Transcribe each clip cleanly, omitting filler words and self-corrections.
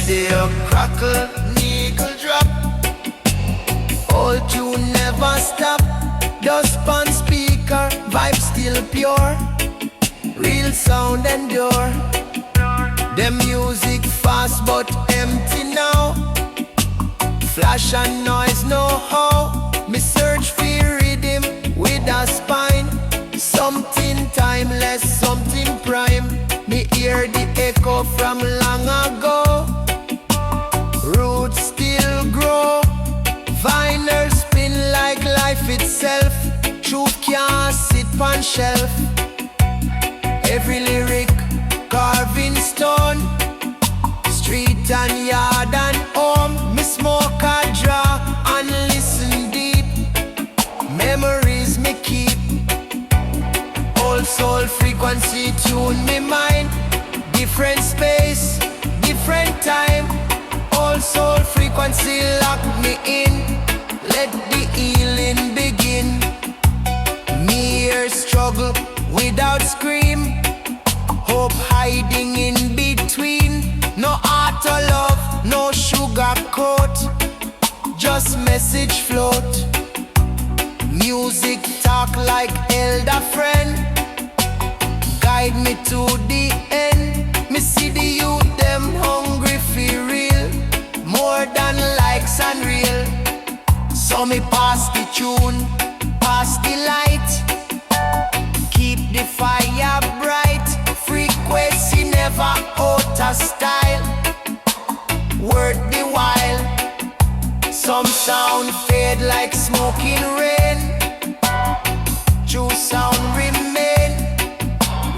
Radio crackle, nickel drop. Old tune never stop. Dust pan speaker, vibe still pure. Real sound endure. The music fast but empty now. Flash and noise know how. Me search for rhythm with a spine. Something timeless, something prime. Me hear the echo from long ago. Roots still grow. Vinyl spin like life itself. Truth can't sit on shelf. Every lyric carving stone. Street and yard and home. Me smoke a draw and listen deep. Memories me keep. Old soul frequency tune me mind. Different space, different time. Old soul frequency lock me in. Let the healing begin. Me here struggle without scream. Hope hiding in between. No art or love, no sugar coat. Just message float. Music talk like elder friend. Guide me to the end. Me see the youth them hungry for real. More than likes and real. So me pass the tune, pass the light. Keep the fire bright. Frequency never out of style. Worth the while. Some sound fade like smoking rain. True sound remain.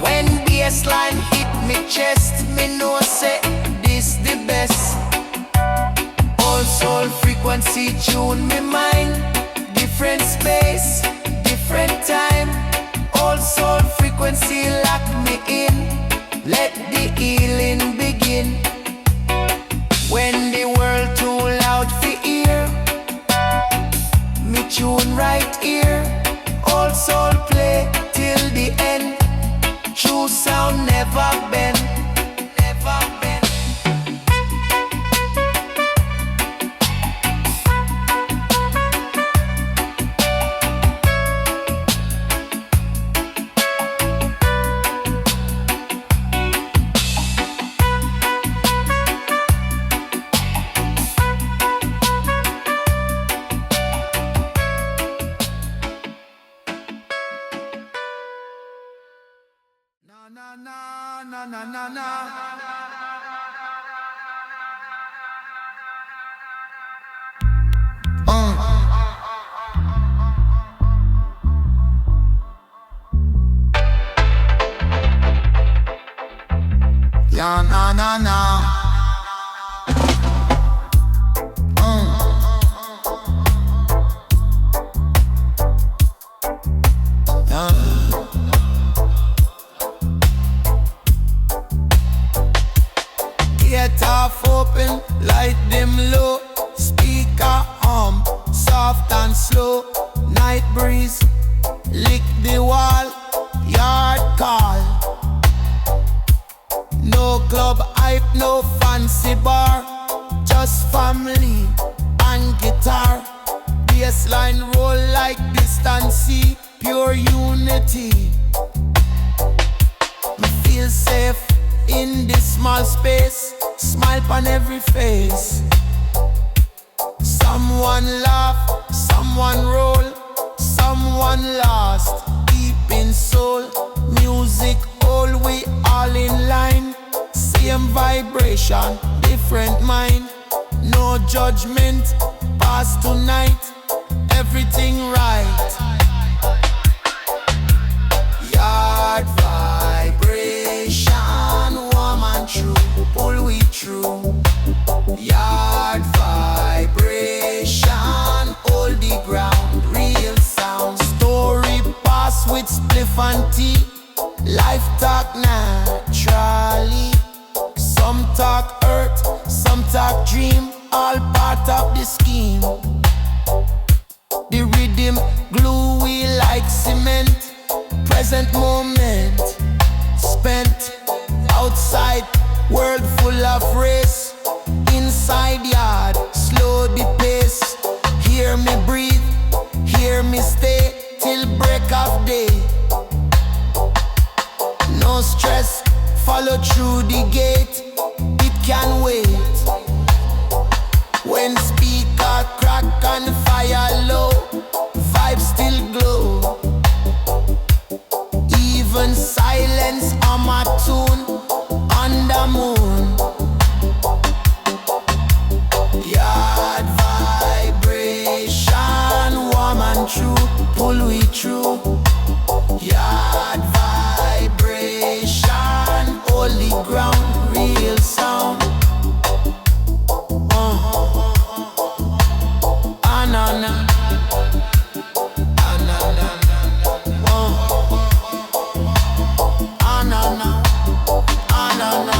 When bassline hit me chest, me know say this the best. All soul frequency tune me mind. Different space, different time. All soul frequency lock me in. Let the healing begin. When the world too loud for ear, me tune right here. All soul play till the end. True sound never bend, never bend. Yeah, na na na. Get off open, light them low. Speaker soft and slow. Night breeze, lick the wall. Yard call. No club hype, no fancy bar. Just family and guitar. Bassline roll like distant sea. Pure unity. Me feel safe in this small space. Smile on every face. Someone laugh, someone roll, someone lost. Deep in soul. Music all we all in line. Same vibration, different mind. No judgment, pass tonight. Everything right. and tea. Life talk naturally. Some talk earth, some talk dream. All part of the scheme. The rhythm gluey like cement. Present moment spent outside, world full of race. Inside yard, slow the pace. Hear me breathe, hear me stay till break of day. No stress, follow through the gate. It can wait. When speaker crack and fire low, vibes still glow. Even silence on my tune on the moon. Yard vibration, warm and true, pull we through. Yard vibration, holy ground, real sound. Anana, anana, anana, anana.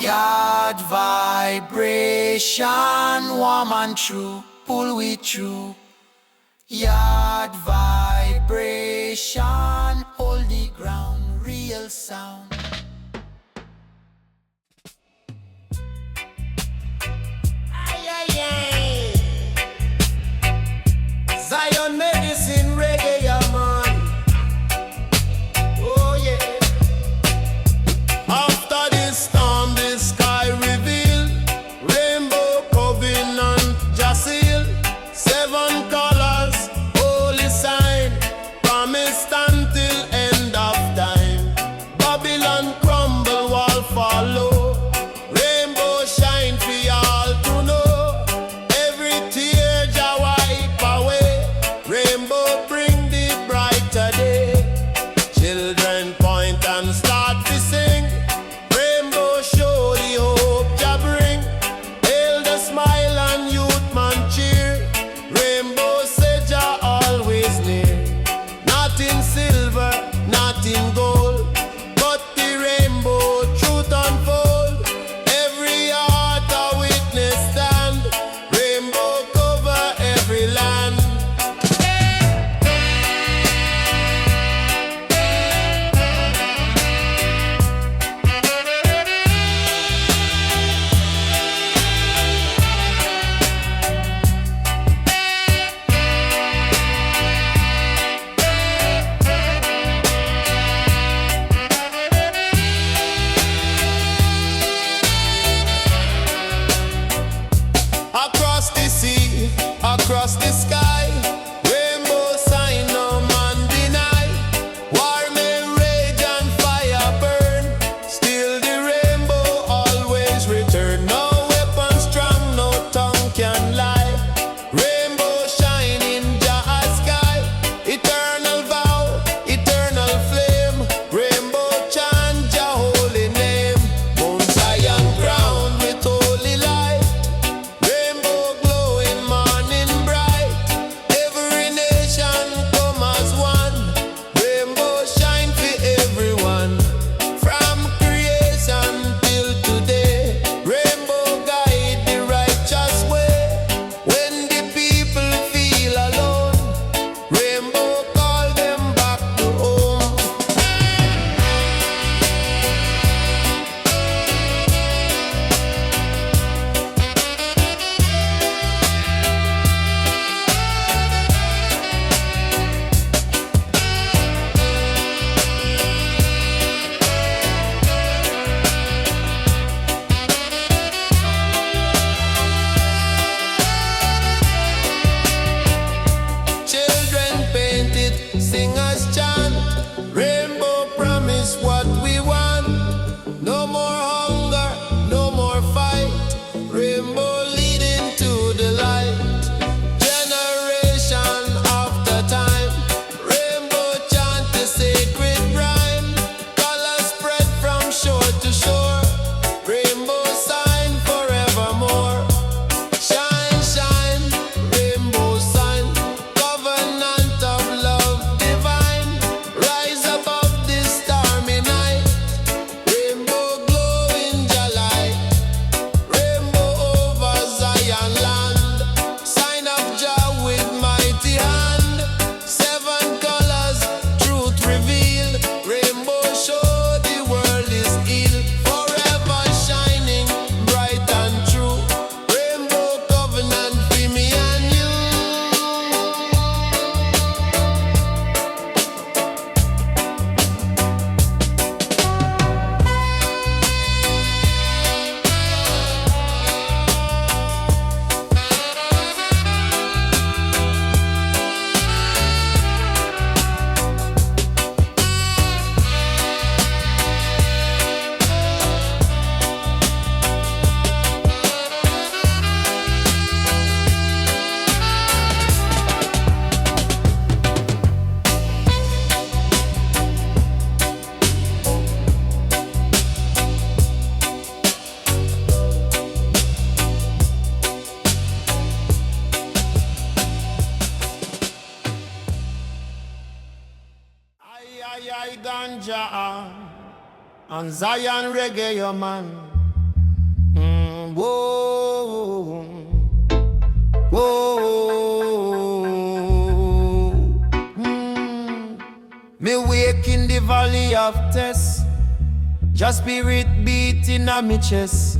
Yard vibration, warm and true, pull we through. Yard vibration, hold the ground, real sound. Ay, ay, ay. Zion medicine, reggae, yeah, man. Oh yeah. After this storm, the sky reveal. Rainbow covenant, Jah seal. 7 colors, holy sign. Promised until end of time. Babylon crumble, wall follow. Rainbow shine for y'all to know. Every tear Jah wipe away. Rainbow bring the brighter day. Children point and start to sing. Rainbow show the hope Jah bring. Elder smile and youth man cheer. Rainbow say Jah always near. Not in silver, not in gold, but the rainbow truth unfold. Every heart a witness stand. Rainbow cover every land. On Zion reggae, your man. Whoa, whoa. Me wake in the valley of Tess, just spirit beating on me chest.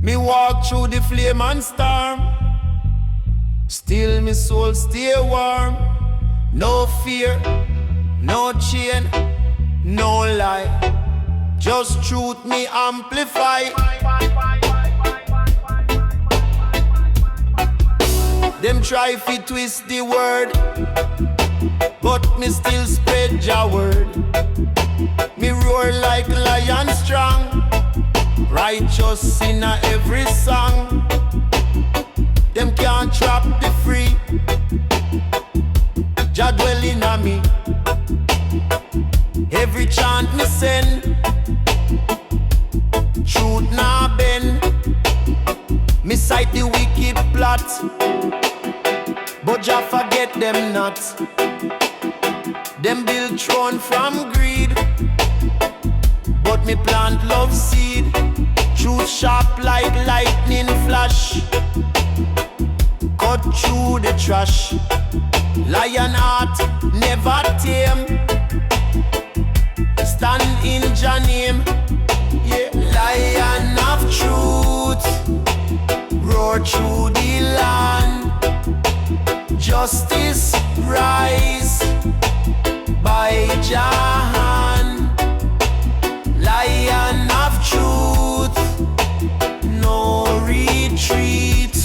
Me walk through the flame and storm, still me soul stay warm. No fear, no chain, no lie, just truth me amplify. Them try fi twist the word, but me still spread Jah word. Me roar like lion strong, righteous in every song. Them can't trap the free, Jah dwell in me. Every chant me send, truth nah bend. Me sight the wicked plot, but Jah forget them not. Them build throne from greed, but me plant love seed. Truth sharp like lightning flash, cut through the trash. Lion heart never tame, stand in Jah name. Yeah. Lion of truth, roar through the land. Justice rise by Jah hand. Lion of truth, no retreat.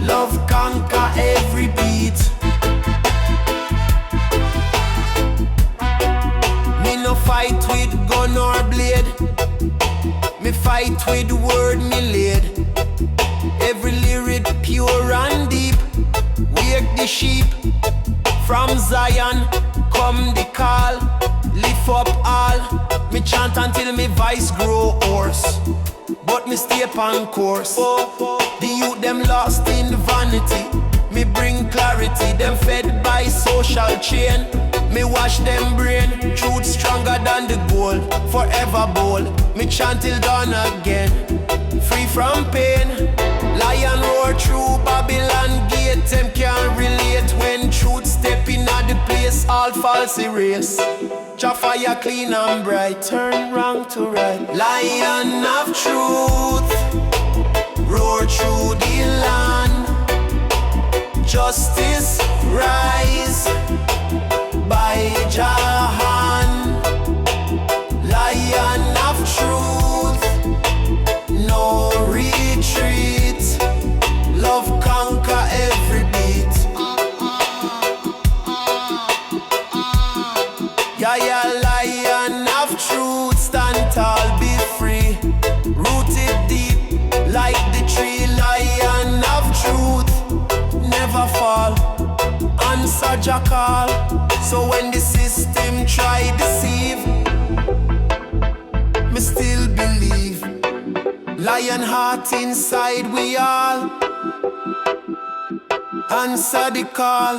Love conquer every beat. Me no fight with gun or blade, me fight with word me laid. Every lyric pure and deep, wake the sheep. From Zion come the call, lift up all. Me chant until me voice grow hoarse, but me stay on course. The youth them lost in vanity, me bring clarity. Them fed by social chain, me wash them brain. Truth stronger than the gold, forever bold. Me chant till dawn again, free from pain. Lion roar through Babylon gate. Them can't relate when truth step in at the place. All false erase, Jah fire clean and bright, turn wrong to right. Lion of truth, roar through the land. Justice rise by Jah hand. Lion of truth, no retreat. Love conquer every beat. Yeah, yeah, lion of truth, stand tall, be free. Rooted deep like the tree. Lion of truth, never fall. Answer Jah call. So when the system try deceive, me still believe. Lion heart inside we all, answer the call.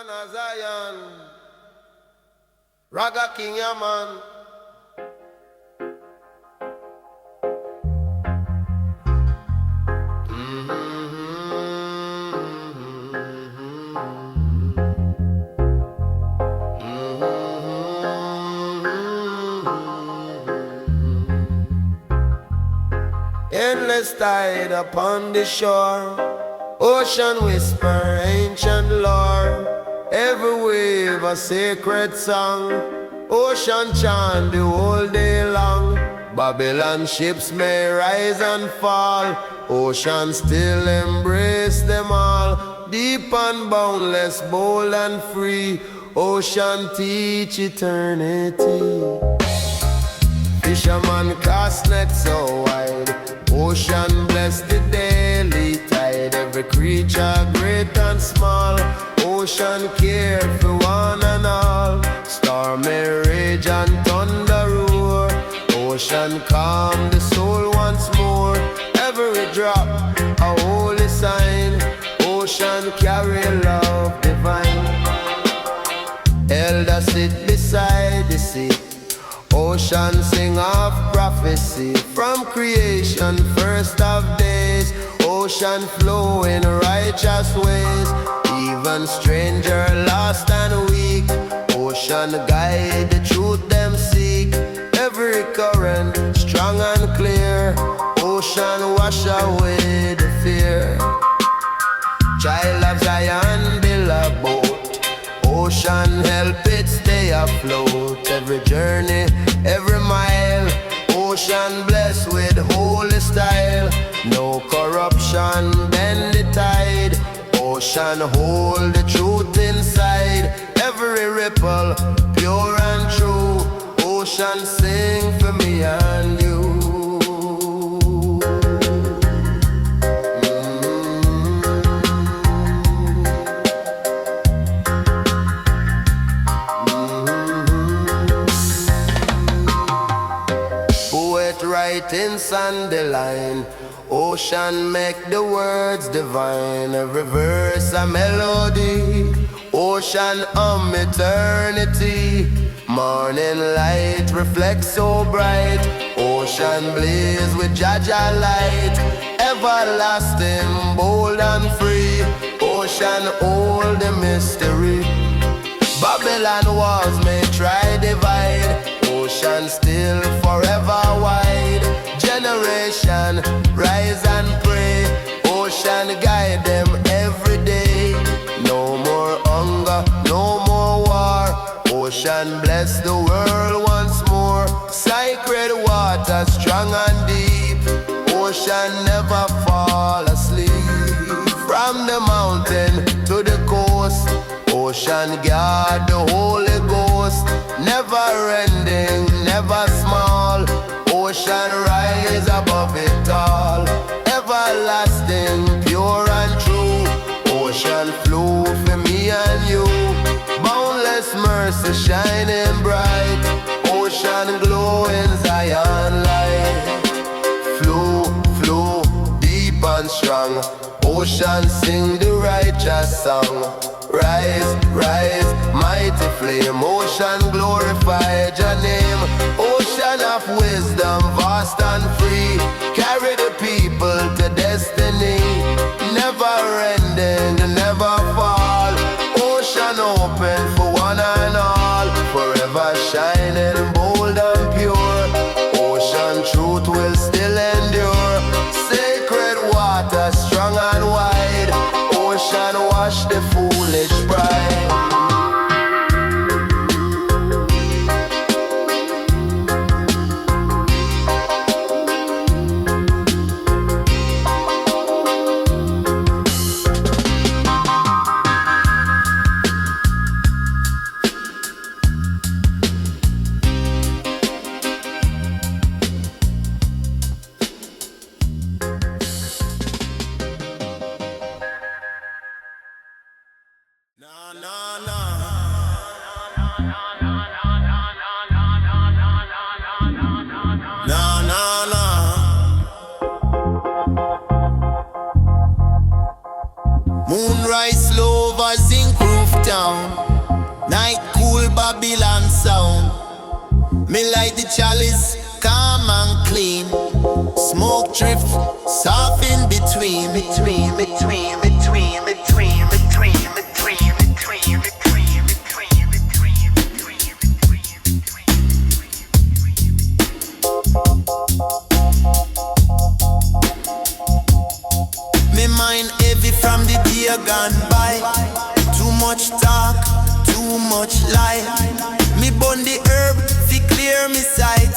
Na Zion, Raga King, yeah, man. Endless tide upon the shore, ocean whisper ancient lore. Every wave a sacred song, ocean chant the whole day long. Babylon ships may rise and fall, ocean still embrace them all. Deep and boundless, bold and free, ocean teach eternity. Fisherman cast net so wide, ocean bless the daily tide. Every every creature great and small. Ocean care for one and all. Stormy rage and thunder roar. Ocean calm the soul once more. Every drop a holy sign. Ocean carry love divine. Elder sit beside the sea. Ocean sing of prophecy. From creation first of days. Ocean flow in righteous ways. Even stranger lost and weak. Ocean guide the truth them seek. Every current strong and clear. Ocean wash away the fear. Child of Zion build a boat. Ocean help it stay afloat. Every journey, every mile. Ocean blessed with holy style. No corruption, bend the tide. Ocean hold the truth inside. Every ripple, pure and true. Ocean sing for me and you. In Sunday line, ocean make the words divine. Every verse a melody. Ocean eternity. Morning light reflects so bright. Ocean blaze with Jah light. Everlasting, bold and free. Ocean hold the mystery. Babylon walls may try divide. Ocean still forever wide. Generation rise and pray. Ocean guide them every day. No more hunger, no more war. Ocean bless the world once more. Sacred water strong and deep. Ocean never fall asleep. From the mountain to the coast. Ocean guard the Holy Ghost. Never ending, never small. Ocean rise above it all. Everlasting, pure and true. Ocean flow for me and you. Boundless mercy shining bright. Ocean glow in Zion light. Flow, flow, deep and strong. Ocean sing the righteous song. Rise, rise, mighty flame. Ocean glorify your name. Ocean of wisdom, vast and free. Carry the people to destiny. Never ending, never fall. Ocean open for one and all. Forever shining, bold and pure. Ocean truth will still endure. Sacred water, strong and wide. Ocean wash the foolish pride. Moonrise lovers in Groove Town. Night cool Babylon sound. Me light the chalice, calm and clean. Smoke drift, soft in between. Me mind heavy from the day gone by. Too much talk, too much lie. Me burn the herb, fi clear me sight.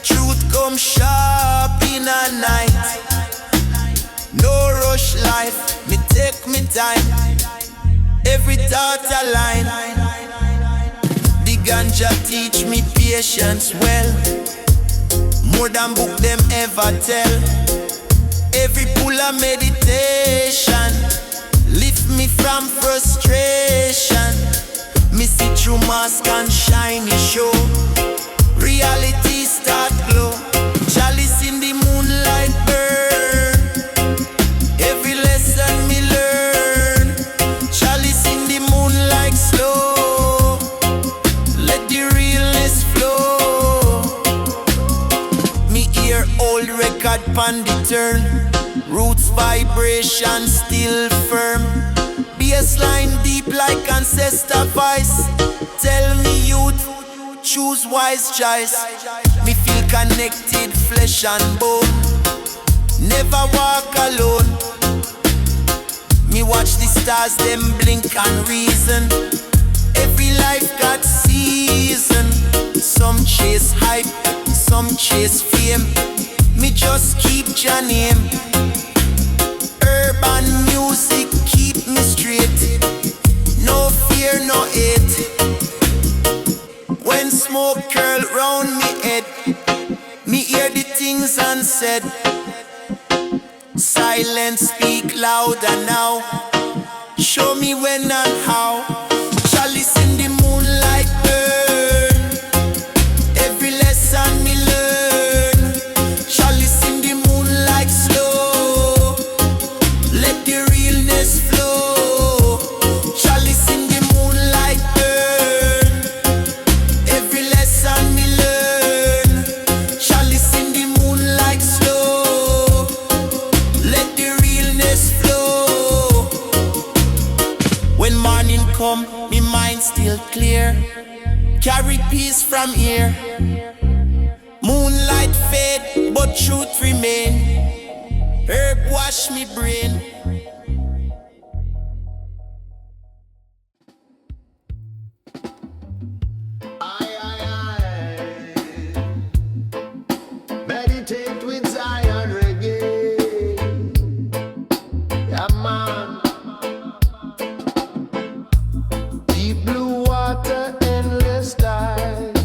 Truth come sharp in a night. No rush life, me take me time. Every thought align. The ganja teach me patience well. More than book them ever tell. Every pull of meditation lift me from frustration. Me see through mask and shiny show. Reality start glow. Chalice in the moonlight burn. Every lesson me learn. Chalice in the moonlight slow. Let the realness flow. Me hear old record pan the turn. Roots vibration still firm. Bassline deep like ancestor voice. Tell me youth, choose wise choice. Me feel connected, flesh and bone. Never walk alone. Me watch the stars, them blink and reason. Every life got season. Some chase hype, some chase fame. Me just keep your name. Urban music keep me straight. No fear, no hate. When smoke curl round me head, me hear the things unsaid. Silence speak louder now. Show me when and how. Chalice in the moonlight burn. Every lesson me learn. Chalice in the moonlight slow. Let the realness flow. Chalice in the moonlight burn. Every lesson me learn. Chalice in the moonlight slow. Let the realness flow. When morning come, me mind still clear. Carry peace from here. Moonlight fade, but truth remain. Herb wash me brain. Meditate with Zion reggae. Yeah, man. Deep blue water, endless tide.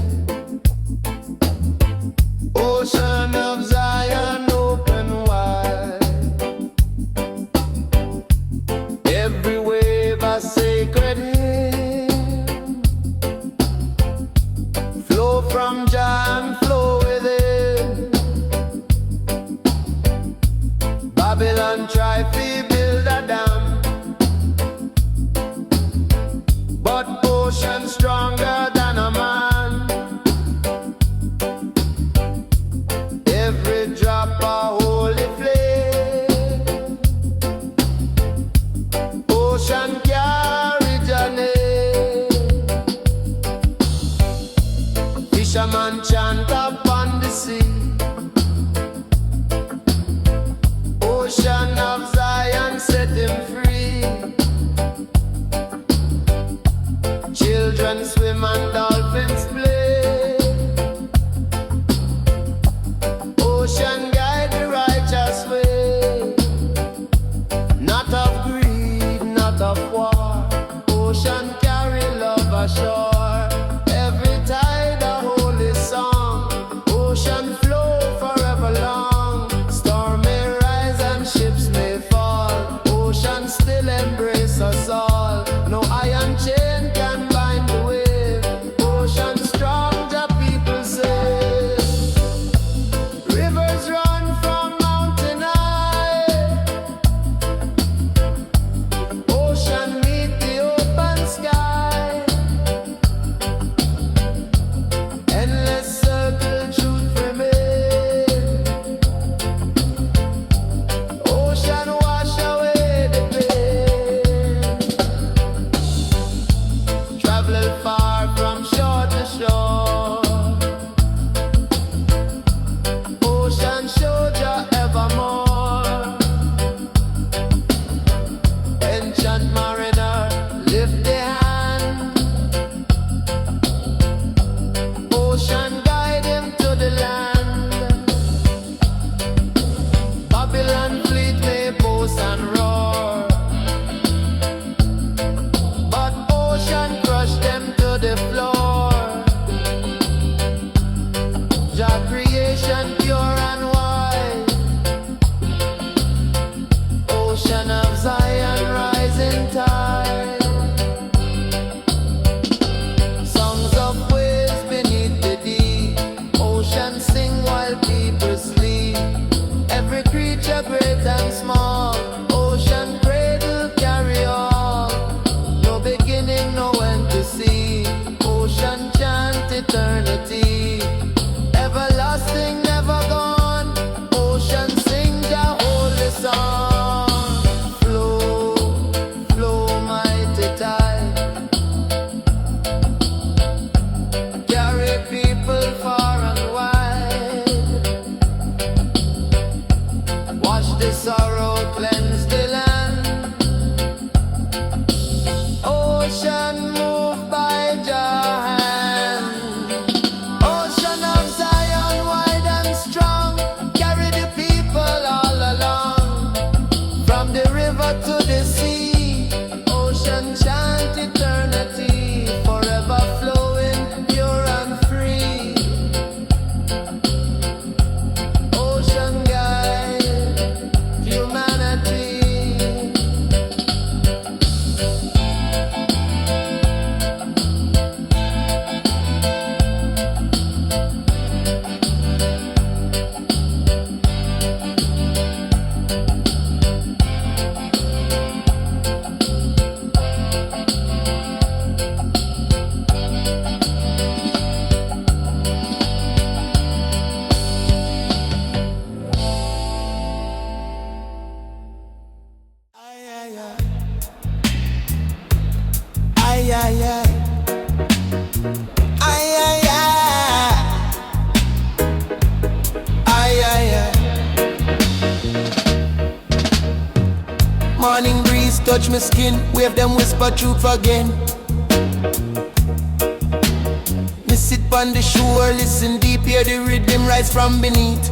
Ocean of Zion open wide. Ay, ay, ay. Ay, ay, ay. Ay, ay, ay. Morning breeze touch my skin, wave them whisper truth again. Me sit on the shore, listen deep, hear the rhythm rise from beneath.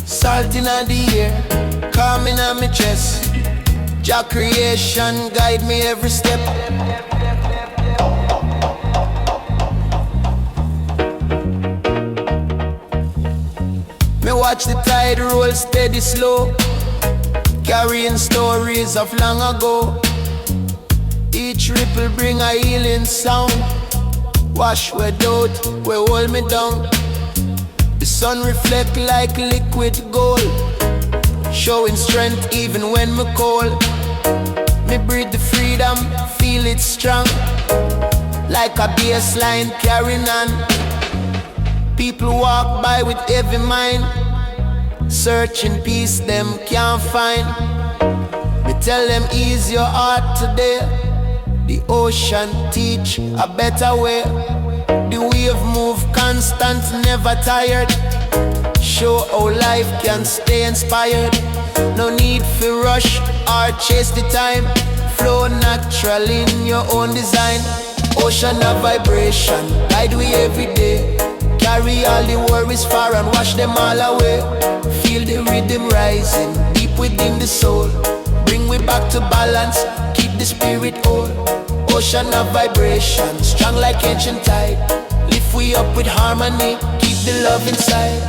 Salt in the air, calming on my chest. Jah creation guide me every step. Me watch the tide roll steady slow, carrying stories of long ago. Each ripple bring a healing sound, wash away doubt, we hold me down. The sun reflect like liquid gold, showing strength even when me cold. Me breathe the freedom, feel it strong, like a baseline carrying on. People walk by with heavy mind, searching peace them can't find. Me tell them ease your heart today. The ocean teach a better way. The wave move constant, never tired. Show how life can stay inspired. No need for rush or chase the time. Flow natural in your own design. Ocean of vibration, guide we every day. Carry all the worries far and wash them all away. Feel the rhythm rising deep within the soul. Bring we back to balance, keep the spirit whole. Ocean of vibration, strong like ancient tide. Lift we up with harmony, keep the love inside.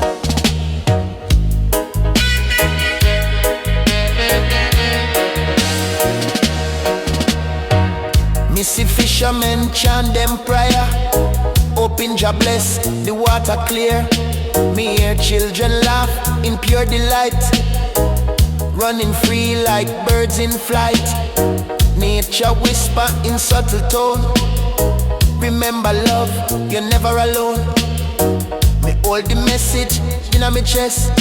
Missy fishermen chant them prayer. Open Jah bless, the water clear. Me hear children laugh in pure delight, running free like birds in flight. Nature whisper in subtle tone, remember love, you're never alone. Me hold the message in my chest.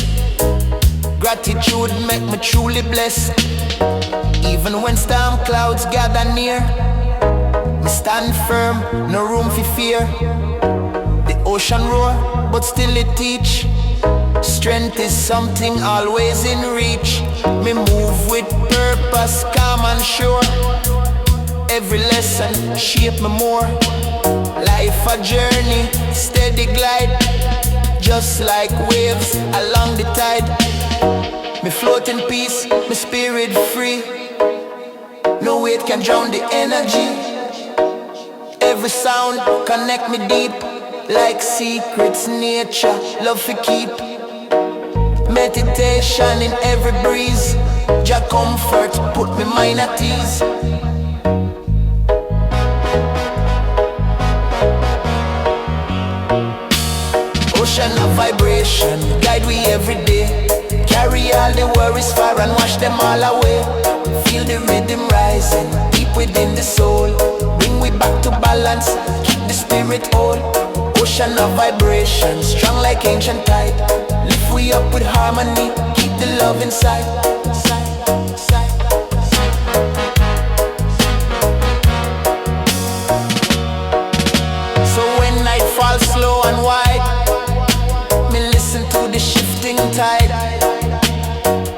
Gratitude make me truly blessed. Even when storm clouds gather near, me stand firm, no room for fear. The ocean roar, but still it teach. Strength is something always in reach. Me move with purpose, calm and sure. Every lesson shape me more. Life a journey, steady glide, just like waves along the tide. Me float in peace, me spirit free. No weight can drown the energy. Every sound connect me deep, like secrets nature love to keep. Meditation in every breeze, Jah comfort put me mind at ease. Ocean of vibration, guide we every day. Carry all the worries far and wash them all away. Feel the rhythm rising deep within the soul. Bring we back to balance, keep the spirit whole. Ocean of vibration, strong like ancient tide. Lift we up with harmony, keep the love inside. So when night falls slow and wide, me listen to the shifting tide.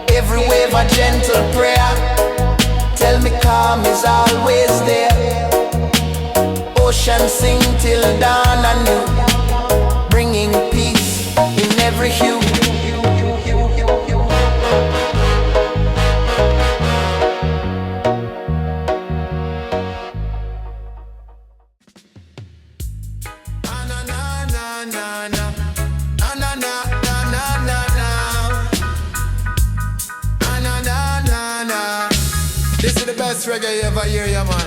Every wave a gentle prayer, tell me calm is always there. Ocean sing till dawn anew, bringing peace in every hue. This is the best reggae you ever hear, yeah, man.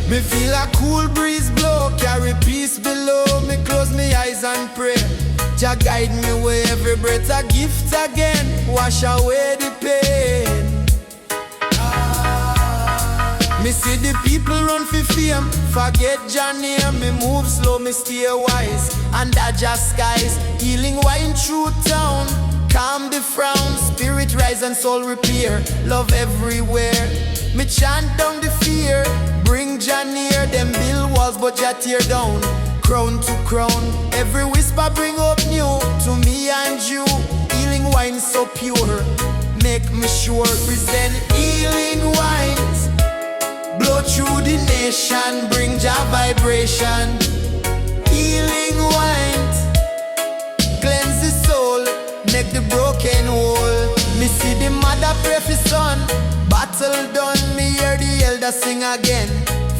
Me feel a cool breeze blow, carry peace below. Me close me eyes and pray. Jah guide me where every breath a gift again. Wash away the pain. Me see the people run for fame, forget Jah name. Me move slow, me stay wise, and that just skies. Healing wine through town, calm the frown. Spirit rise and soul repair, love everywhere. Me chant down the fear, bring Jah near. Them build walls but Jah tear down, crown to crown. Every whisper bring up new to me and you. Healing wine so pure, make me sure. Present healing wines, blow through the nation, bring Jah vibration. Healing wines, cleanse the soul, make the broken whole. Me see the mother pray for son, battle done. Me hear the elder sing again,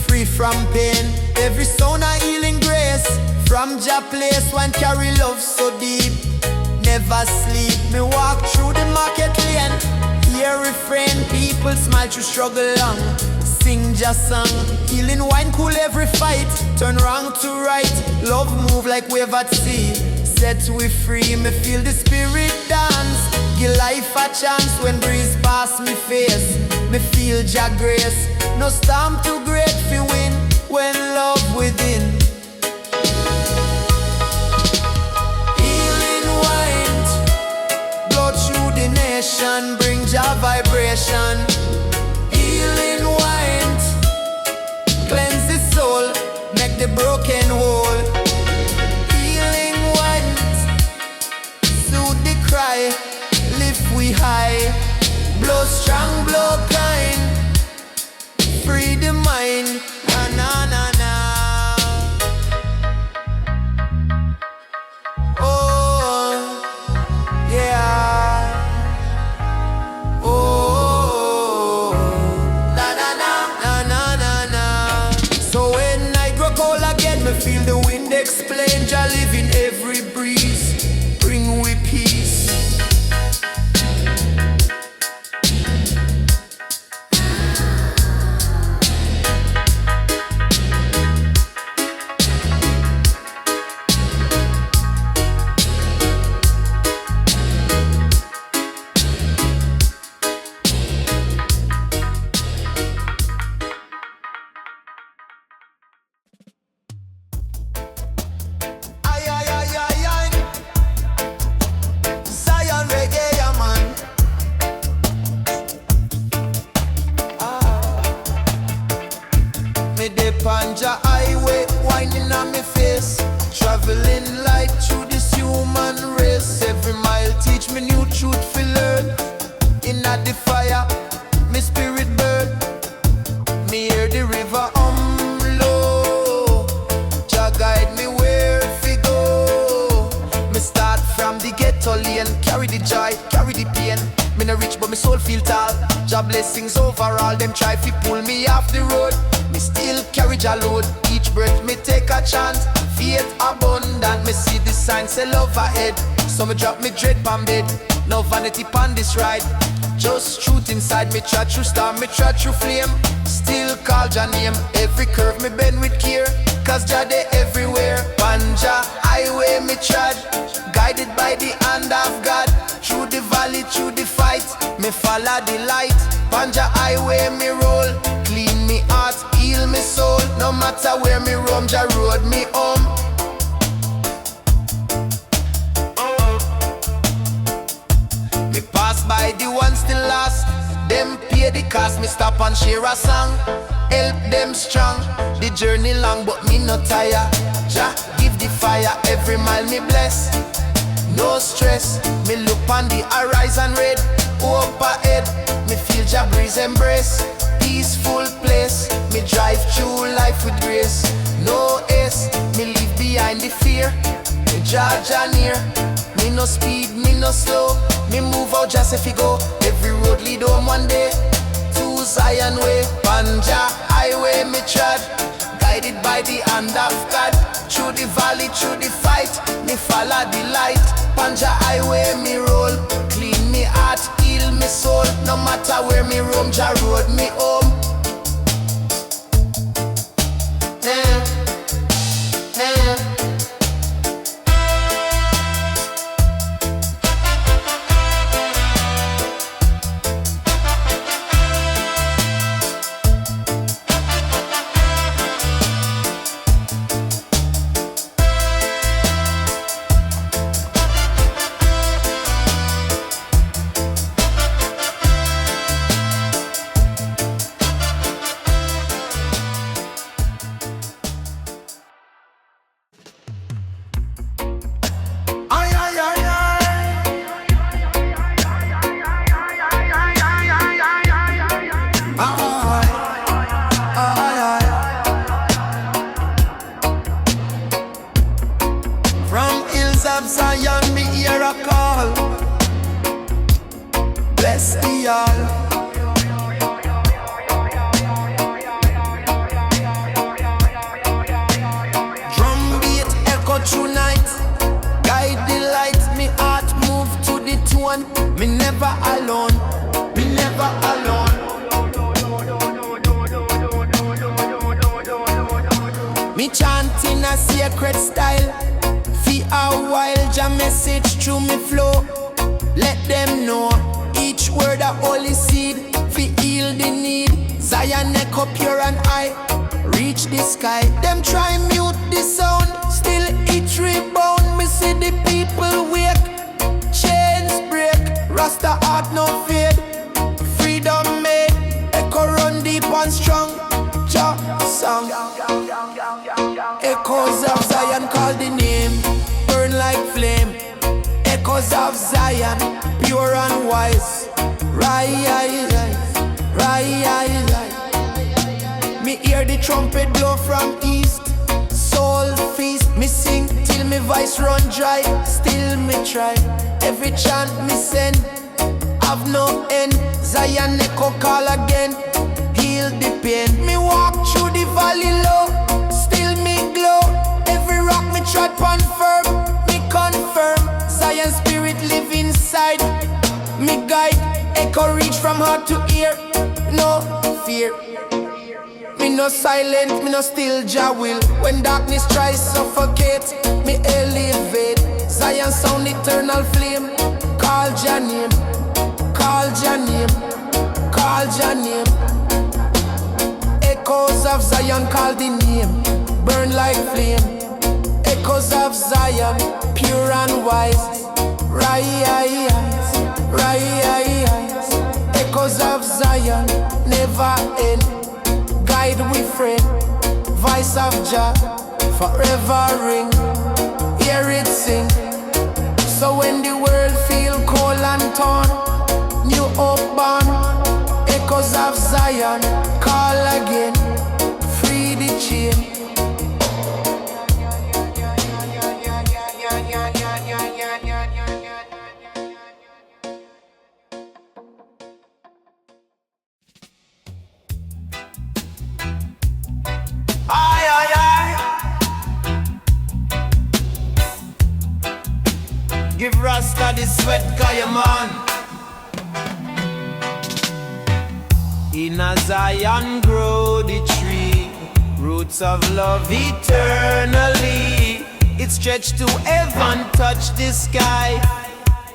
free from pain. Every sound a healing grace, from Jah place. One carry love so deep, never sleep. Me walk through the market lane, hear refrain. People smile through struggle long, sing Jah song. Healing wine cool every fight, turn wrong to right. Love move like wave at sea, set we free. Me feel the spirit dance, give life a chance. When breeze pass me face, me feel Jah grace. No storm too great fi win, when love within. Healing wine, blow through the nation, bring Jah vibration. Healing wine, cleanse the soul, make the broken whole. Healing wine, soothe the cry, lift we high. Blow strong, blow kind, free the mind. Na na na na. Oh yeah. Oh na na na na na na na. So when I grow cold again, me feel the wind explain. Jah live in every breeze, bring we peace. Jah Highway, winding on me face, traveling light through this human race. Every mile teach me new truth fi learn. Inna the fire, me spirit burn. Me hear the river low. Jah guide me where fi go. Me start from the ghetto lane, carry the joy, carry the pain. Me no rich but me soul feel tall. Jah blessings overall, them try fi pull me off the road. Me still carry Jah load, each breath me take a chance. Faith abundant, me see the sign say love ahead. So me drop me dread pan bed, no vanity pan this ride. Just truth inside me, try through storm, me try through flame. Still call Jah name, every curve me bend with care. Cause Jah dey everywhere, Ganja highway me trod. Guided by the hand of God, through the valley, through the fight. Me follow the light, Ganja highway me roll. Clean me heart, heal me soul. No matter where me roam, Jah road me home. Me pass by the ones still lost, them pay the cost. Me stop and share a song, help them strong. The journey long but me no tire. Jah give the fire, every mile me bless. No stress, me look on the horizon red. Hope ahead, me feel Jah breeze embrace. Peaceful place, me drive through life with grace. No ace, me leave behind the fear. Me Jah near, me no speed, me no slow. Me move out just if you go. Every road lead home one day to Zion way. Ganja highway me trod, guided by the hand of God. Through the valley, through the fight, me follow the light. Ganja highway me roll, clean me heart, heal me soul. No matter where me roam, Jah road me home. one. Me never alone. Me never alone. Me chanting a sacred style. Feel a while, Jah message through me flow. Let them know each word a holy seed. Fi heal the need. Zion echo pure and high. Reach the sky. Them try mute the sound. Still it rebound. Me see the people wake. Chains break. Rasta heart no fade. Freedom made. Echo run deep and strong. Jah song. Echoes of Zion call the name. Burn like flame. Echoes of Zion, pure and wise. Rise, rise. Me hear the trumpet blow from east. Soul feast, me sing till me voice run dry. Still me try, every chant me send have no end. Zion echo call again, heal the pain. Me walk through the valley low, still me glow. Every rock me trod on firm, me confirm. Zion spirit live inside, me guide. Echo reach from heart to ear, no fear. Me no silent, me no still Jah will. When darkness tries suffocate, me elevate. Zion sound eternal flame. Call Jah name, call Jah name, call Jah name. Echoes of Zion call the name, burn like flame. Echoes of Zion, pure and wise. Rise, rise. Echoes of Zion, never end. Guide we friend, voice of Jah, forever ring. Hear it sing. So when the world feel cold and torn, new hope born. Echoes of Zion, call again, free the chain. Give Rasta the sweat, kaya man. In a Zion grow the tree, roots of love eternally. It stretched to heaven, touch the sky.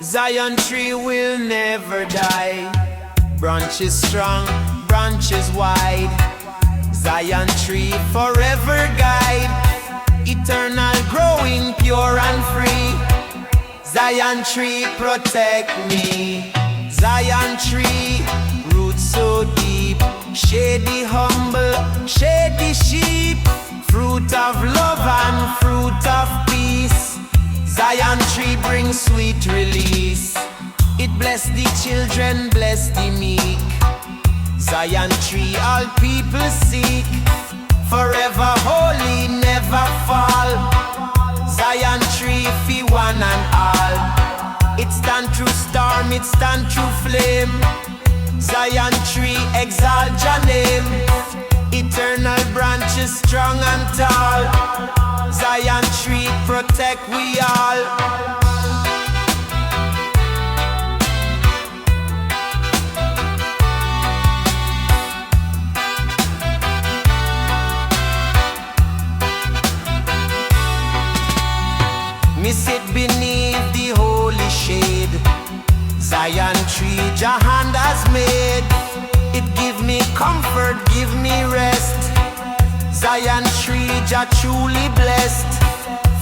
Zion tree will never die. Branches strong, branches wide. Zion tree forever guide. Eternal growing, pure and free. Zion tree protect me. Zion tree, roots so deep. Shade the humble, shade the sheep. Fruit of love and fruit of peace. Zion tree brings sweet release. It bless the children, bless the meek. Zion tree all people seek. Forever holy, never fall. Zion tree fi one and all. It stand through storm, it stand through flame. Zion tree exalt Jah name. Eternal branches strong and tall. Zion tree protect we all. Me sit beneath the holy shade. Zion tree Jah hand has made. It give me comfort, give me rest. Zion tree Jah truly blessed.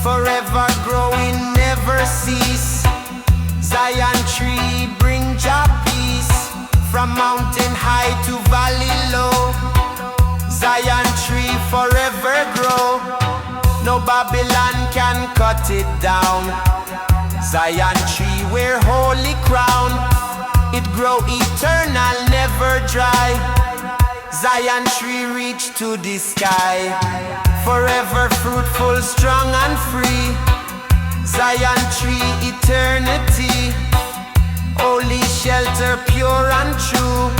Forever growing, never cease. Zion tree bring Jah peace. From mountain high to valley low. Zion tree forever grow. No Babylon can cut it down. Zion tree wear holy crown. It grow eternal, never dry. Zion tree reach to the sky. Forever fruitful, strong and free. Zion tree eternity. Holy shelter, pure and true.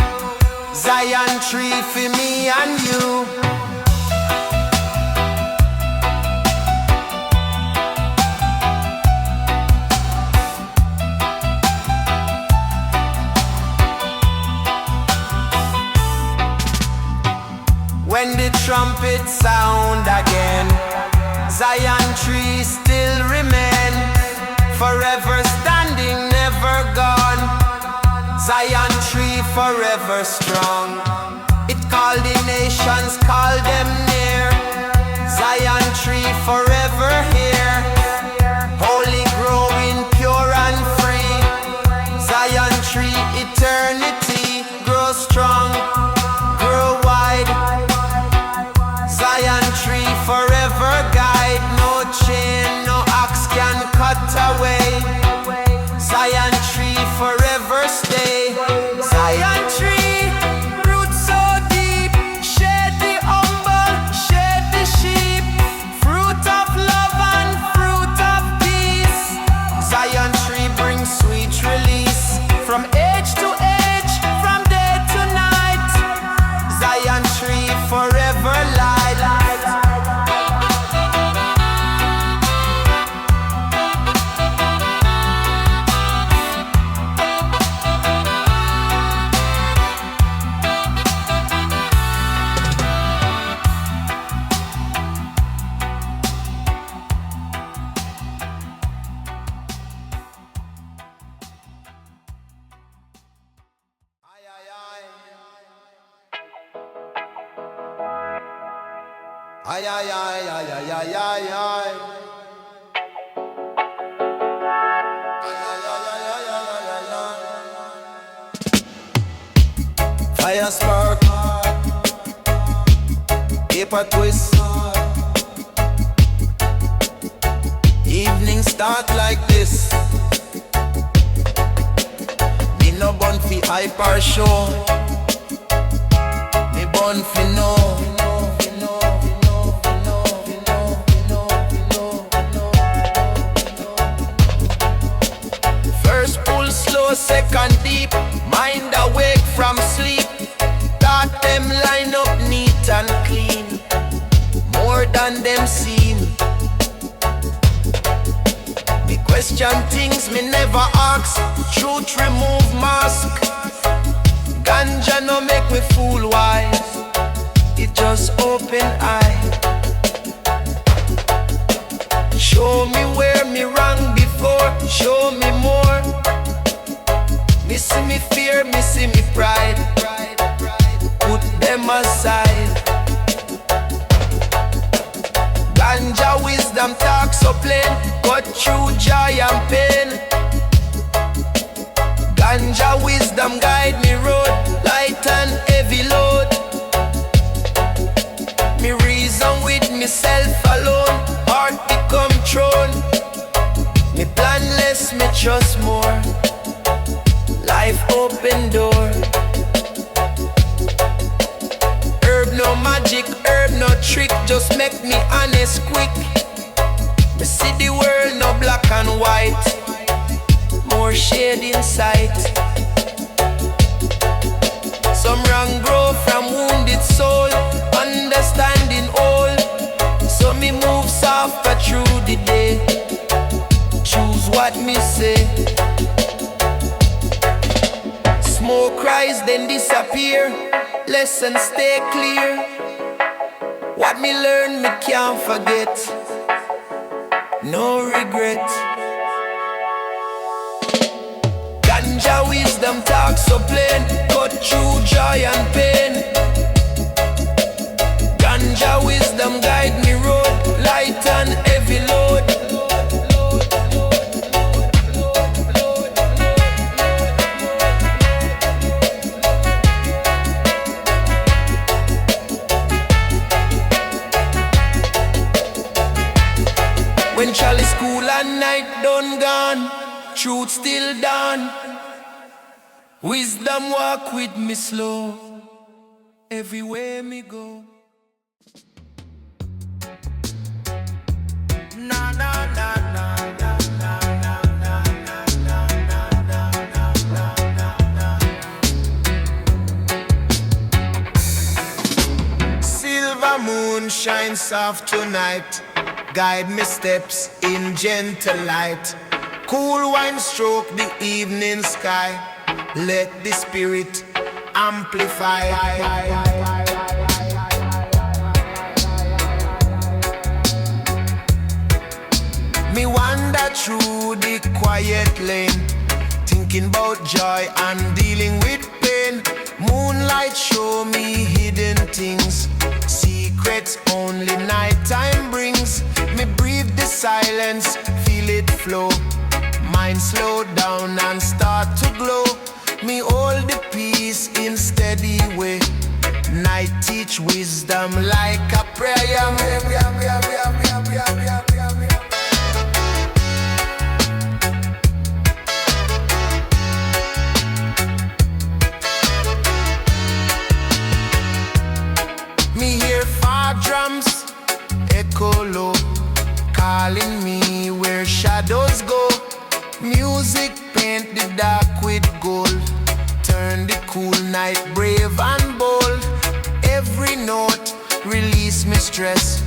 Zion tree for me and you. trumpet sound again. Zion tree still remain, forever standing, never gone. Zion tree forever strong. It called the nations, called them near. Zion tree forever here. Holy, growing, pure and free. Zion tree, eternity. Grow strong, grow wide. Zion tree forever guide. No chain, no axe can cut away. Zion tree forever stay. Zion tree, roots so deep. Shed the humble, shed the sheep. Fruit of love and fruit of peace. Zion tree brings sweet release. From age to age, from day to night. Zion tree forever light. Ay, ay, ay, ay, ay, ay, ay, ay. Fire spark, paper twist. Evening start like this. Me no bun fi hyper show. Me bun fi no. Second deep, mind awake from sleep. Thought them line up neat and clean, more than them seem. Me question things me never ask. Truth remove mask. Ganja no make me fool wise. It just open eye. Show me where me wrong before. Show me more. Me see me fear, me see me pride. Put them aside. Ganja wisdom talk so plain. Cut through joy and pain. Ganja wisdom guide me road. Light and heavy load. Me reason with myself alone. Heart become throne. Me plan less, me trust more. Life open door. Herb no magic, herb no trick. Just make me honest quick. Me see the world no black and white. More shade in sight. Some wrong grow from wounded soul. Understanding all. So me move softer through the day. Choose what me say. Smoke rise then disappear. Lesson stay clear. What me learn me can't forget. No regret. Ganja wisdom talk so plain. Cut through joy and pain. Ganja wisdom guide me road. Light and heavy load. When Chalice cool and night done gone, truth still done. Wisdom walk with me slow, everywhere me go. Na na na na na na na na na na na na. Silver moon shines soft tonight. Guide me steps in gentle light. Cool wine stroke the evening sky. Let the spirit amplify. wander through the quiet lane, thinking about joy and dealing with pain. Moonlight show me hidden things, secrets only nighttime brings. Me breathe the silence, feel it flow. Mind slow down and start to glow. Me hold the peace in steady way. Night teach wisdom like a prayer. Me hear far drums echo low, calling me where shadows go. Music paint the dark with gold, turn the cool night brave and bold. Every note release me stress,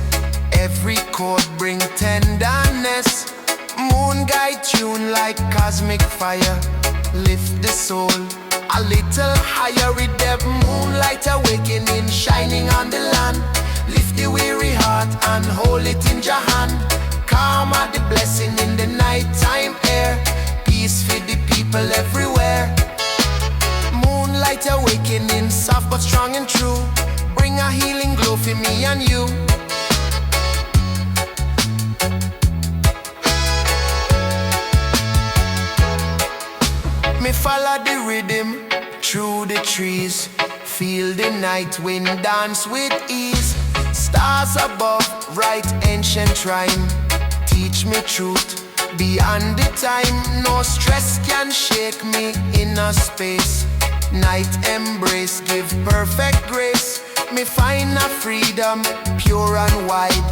every chord bring tenderness. Moon guide tune like cosmic fire, lift the soul a little higher with the moonlight awakening, shining on the land. Lift the weary heart and hold it in Jah hand. Calm are the blessing in the nighttime air, peace for the people everywhere. Moonlight awakening, soft but strong and true, bring a healing glow for me and you. Me follow the rhythm through the trees, feel the night wind dance with ease. Stars above write ancient rhyme, teach me truth beyond the time. No stress can shake me in a space, night embrace give perfect grace. Me find a freedom pure and wide,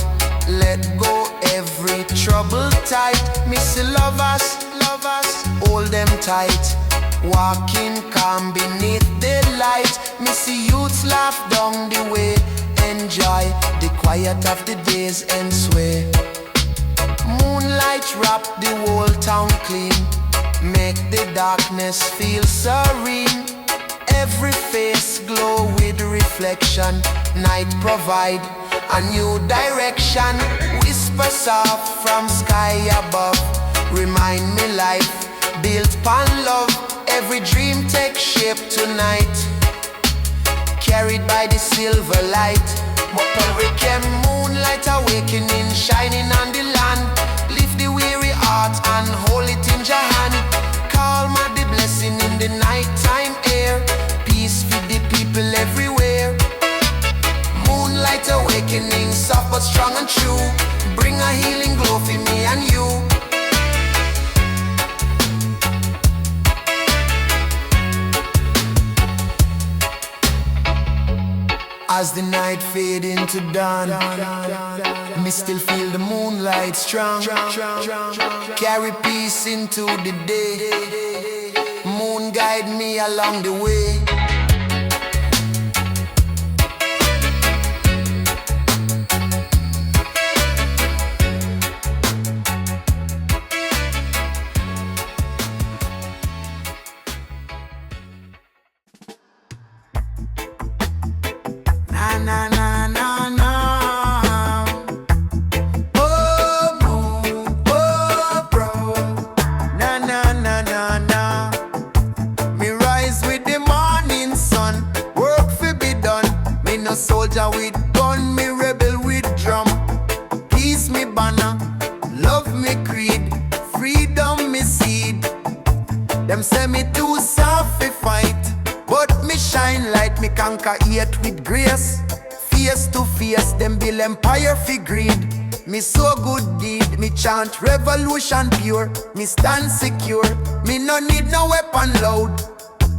let go every trouble tight. Me see lovers, hold them tight, walking calm beneath the light. Me see youths laugh down the way, enjoy the quiet of the days and sway. Moonlight wrap the whole town clean, make the darkness feel serene. Every face glow with reflection, night provide a new direction. Whisper soft from sky above, remind me life built upon love. Every dream takes shape tonight, carried by the silver light. Hurricane moonlight awakening, shining on the land. Lift the weary heart and hold it in Jah hand. Calm are the blessing in the nighttime air, peace for the people everywhere. Moonlight awakening, soft but strong and true, bring a healing glow for me and you. As the night fade into dawn, me still feel the moonlight strong, carry peace into the day. Moon guide me along the way. Na na na na. Oh, boom, oh, bro. Na na na na na. Me rise with the morning sun, work fi be done. Me no soldier with gun, me rebel with drum. Peace me banner, love me creed, freedom me seed. Them say me too soft fi fight, but me shine light, me conquer hate with grace. Face to face, them build empire fi greed. Me so good deed, me chant revolution pure. Me stand secure, me no need no weapon loud.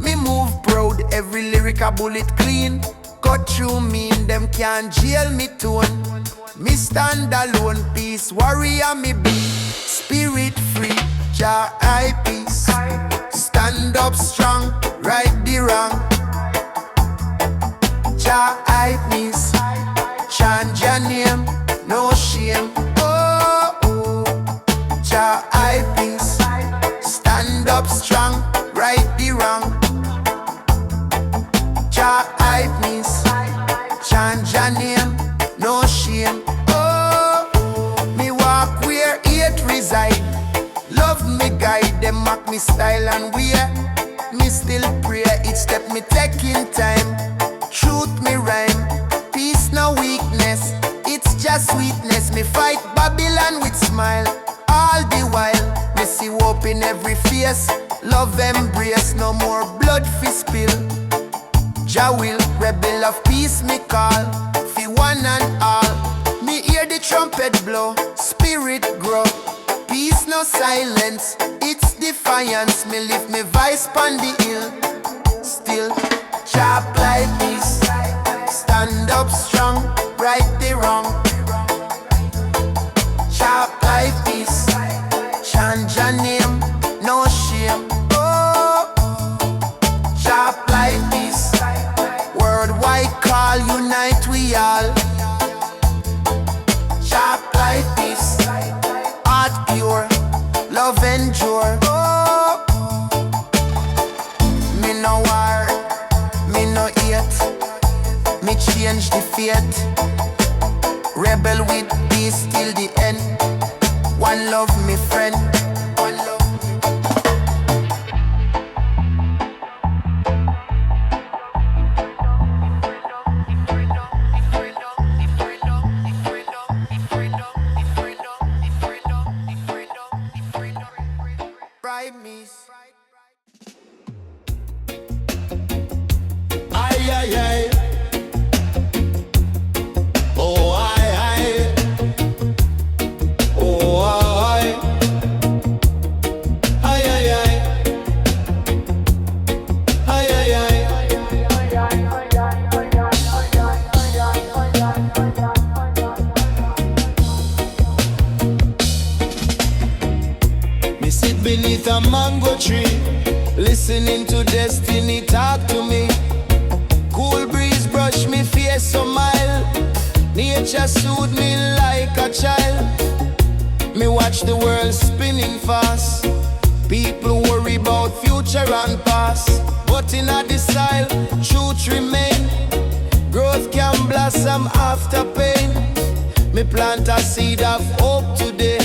Me move proud, every lyric a bullet clean. Cut through mean, them can't jail me tone. Me stand alone, peace warrior me be. Spirit free, Jah high peace. Stand up strong, right the wrong. Jah high peace, chant your name, no shame. Oh, oh. Jah high peace, stand up strong, right the wrong. Jah high peace, chant your name, no shame. Oh, oh. Me walk where hate reside, Guide them, mock me style and wear. Me still pray, each step me taking time. Truth me rhyme, peace no weakness. It's just sweetness, me fight Babylon with smile. All the while, me see hope in every face. Love embrace, no more blood fi spill. Jah will, rebel of peace me call. Fi one and all, me hear the trumpet blow. Spirit grow, peace no silence. It's defiance, me lift me voice pon the hill. Still, sharp like peace. Stand up strong, right the wrong. Sharp like peace. Chant your name, no shame. Oh, sharp like peace. Worldwide call, unite we all. Sharp like peace. Heart pure, love endure. Oh, me no war, me no hate. Me change the fate. Rebel with peace till the end. One love, me friend. One love. Ay, ay, ay. Oh, ay, ay. Oh, ay. Ay, ay, ay. Ay, ay, ay. Me sit beneath a mango tree, listening to destiny talk to me. Cool breeze brush me face so mild. Nature soothe me like a child. Me watch the world spinning fast. People worry about future and past, but in a style, truth remain. Growth can blossom after pain. Me plant a seed of hope today.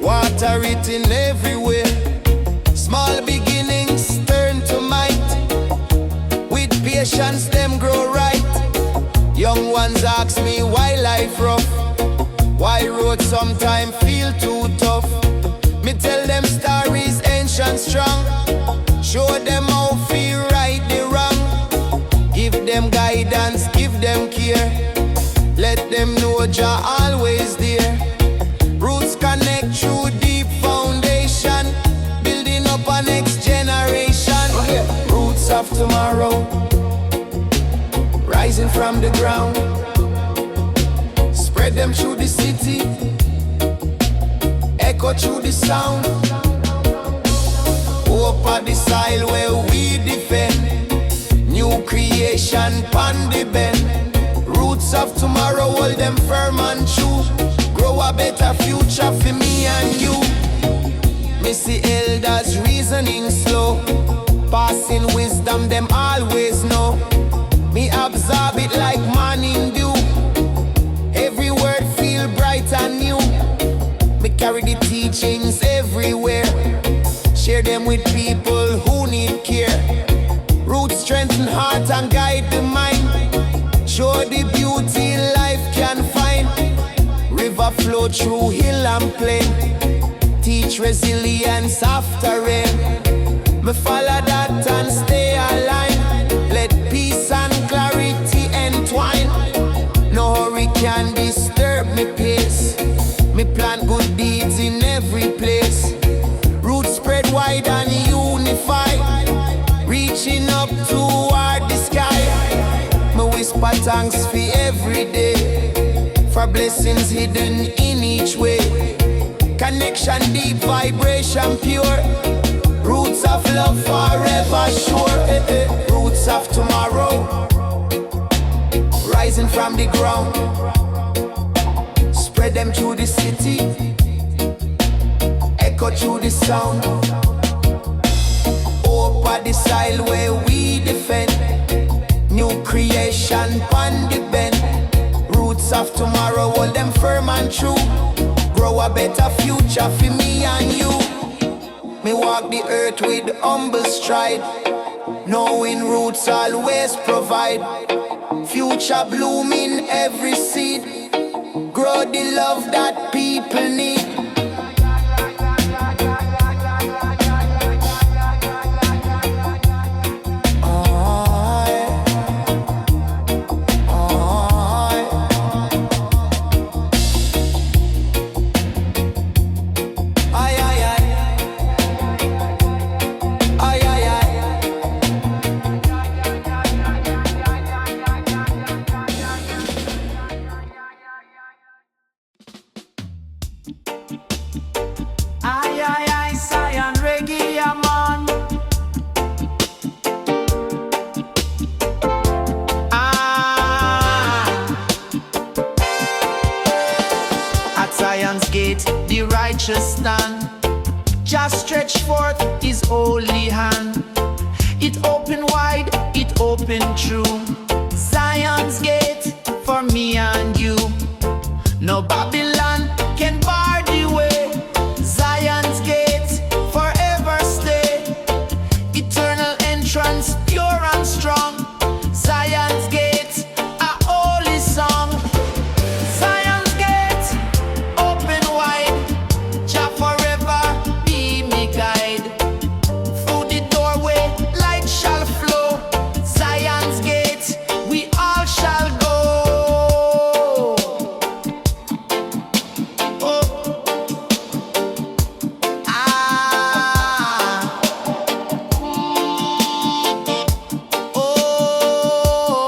Water it in every way. Small beginnings turn to might. With patience them grow right. Young ones ask me why life rough, why road sometimes feel too tough. Me tell them stories ancient strong. Show them how feel right the wrong. Give them guidance, give them care. Let them know Jah always there. Roots connect through deep foundation, building up a next generation. Roots of tomorrow, rising from the ground. Spread them through the city, echo through the sound. Hope at the soil where we defend. New creation pon the bend. Roots of tomorrow, hold them firm and true. Grow a better future for me and you. Me see elders reasoning slow, passing wisdom them always know. Me absorb it like morning dew. Every word feel bright and new. Me carry the teachings everywhere. Share them with people who need care. Roots strengthen heart and guide the mind. Show the beauty life can find. River flow through hill and plain. Teach resilience after rain. Me follow that and stay aligned. Let peace and clarity entwine. No hurry can disturb me pace. Me plant good deeds in every place. Roots spread wide and unify, reaching up toward the sky. Me whisper thanks for every day, for blessings hidden in each way. Connection deep, vibration pure. Roots of love forever sure. Roots of tomorrow, rising from the ground. Spread them through the city, echo through the sound. Hope at the soil where we defend. New creation pon the bend. Roots of tomorrow, hold them firm and true. Grow a better future for me and you. Me walk the earth with humble stride, knowing roots always provide. Future bloom in every seed, grow the love that people need. Stand. Just stretch forth his holy hand. It open wide, it open true. Zion's gate for me and you. No Babylon can bar the way. Zion's gate forever stay. Eternal entrance, pure and strong. Zion's gate, a holy song. Zion's gate, open wide. Jah forever be me guide. Through the doorway, light shall flow. Zion's gate, we all shall go. Oh. Ah.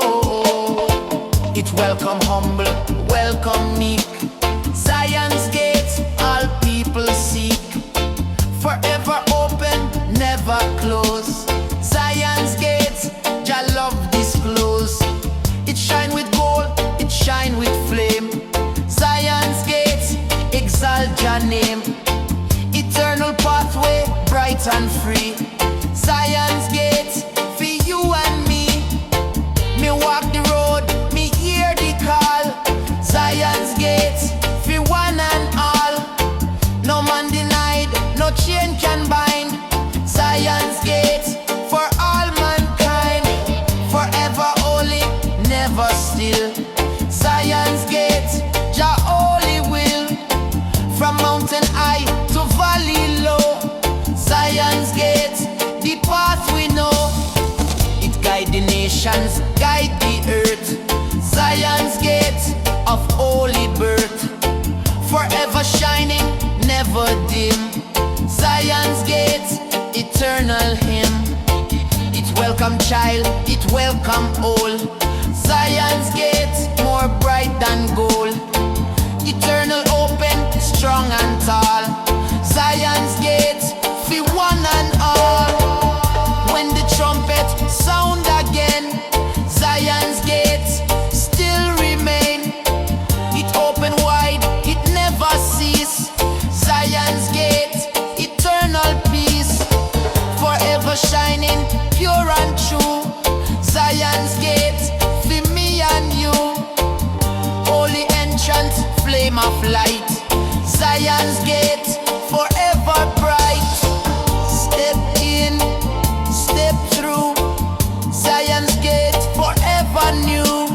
Oh. It welcome humble, welcome meek. Zion's gate, all people seek. Forever open, never close. Zion's gate, Jah love disclose. It shine with gold, it shine with flame. Zion's gate, exalt Jah name. Eternal pathway, bright and free. Zion's gate, for you and me. Me walk the road, me hear the call. Zion's gate, for one and all. No man denied, no chain can bind. Zion's gate, for all mankind. Forever holy, never still. Zion's gate, Jah holy will. From mountain high to valley low. Zion's gate, the path we know. It guide the nations, guide the earth. Zion's gate of holy birth. Forever shining, never dim. Zion's gate, eternal hymn. It welcome child, it welcome all. Zion's gate, more bright than gold. Eternal open, strong and tall. Zion's gate, for one and all. When the trumpet sound again, Zion's gate still remain. It open wide, it never cease. Zion's gate, eternal peace. Forever shining, pure and true. Zion's gate, for me and you. Holy entrance, flame of light. Zion's gate, forever bright. Step in, step through. Zion's gate, forever new.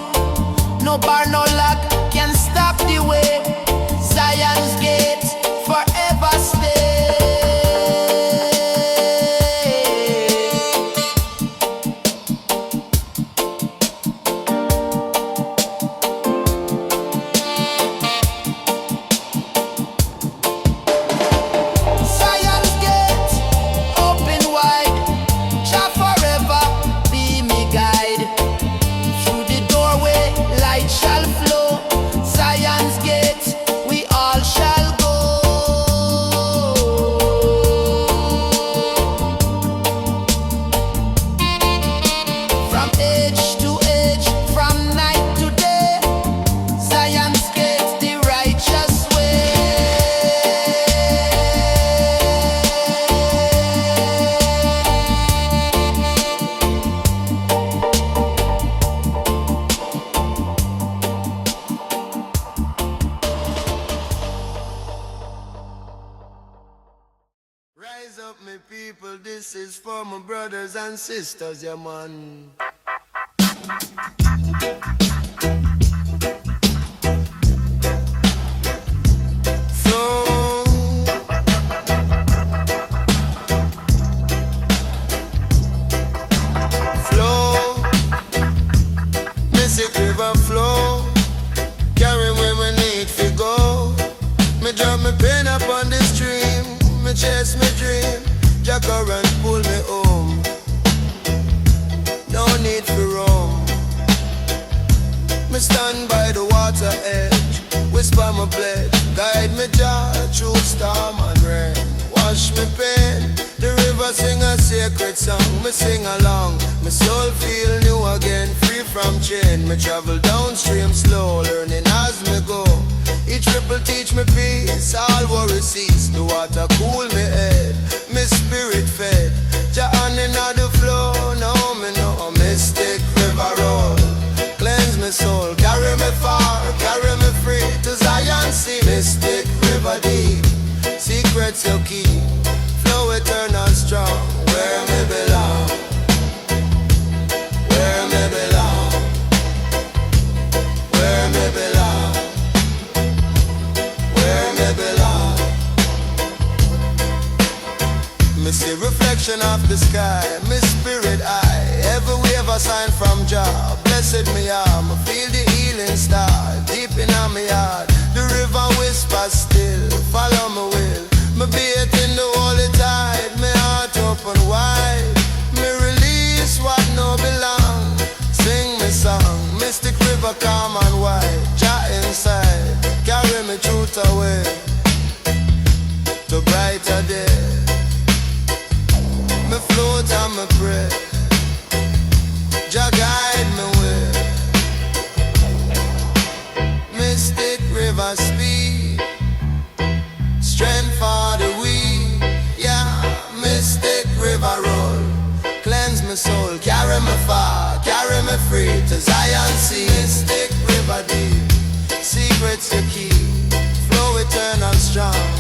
No bar, no lock can stop the way. Zion's gate, forever stay. up, me people, this is for my brothers and sisters, yeah, man. Flow, Mystic River flow, carry where we need to go. Me drop me pen up on the stream, me chase me dream, Jah current pull me home. No need for roam. Me stand by the water edge, whisper my pledge, guide me Jah through storm and rain. Wash me pain, the river sing a sacred song, me sing along. My soul feel new again, free from chain. Me travel downstream slow, learning as me go. Each ripple teach me peace, all worry cease. The water cool me head, me spirit fed. Jah on inna the flow, now me know a mystic river roll. Cleanse me soul, carry me far, carry me free to Zion sea. Mystic river deep, secrets you keep, flow eternal strong. Where me belong, where me belong, where me belong, where me belong. Me see reflection of the sky, me spirit eye, every wave a sign from Jah. Blessed me arm, I feel the healing star deep in my heart. The river whispers still, follow my will. Me bathe in the holy tide, me heart open wide. Me release what no belong, sing me song. Mystic river calm and wide, Jah inside, carry me truth away to brighter day. Me float and me pray, Jah guide me way. Mystic river speed, strength for the weak, yeah. Mystic river roll, cleanse my soul, carry me far, carry me free to Zion sea. Mystic river deep, secrets to keep, flow eternal strong.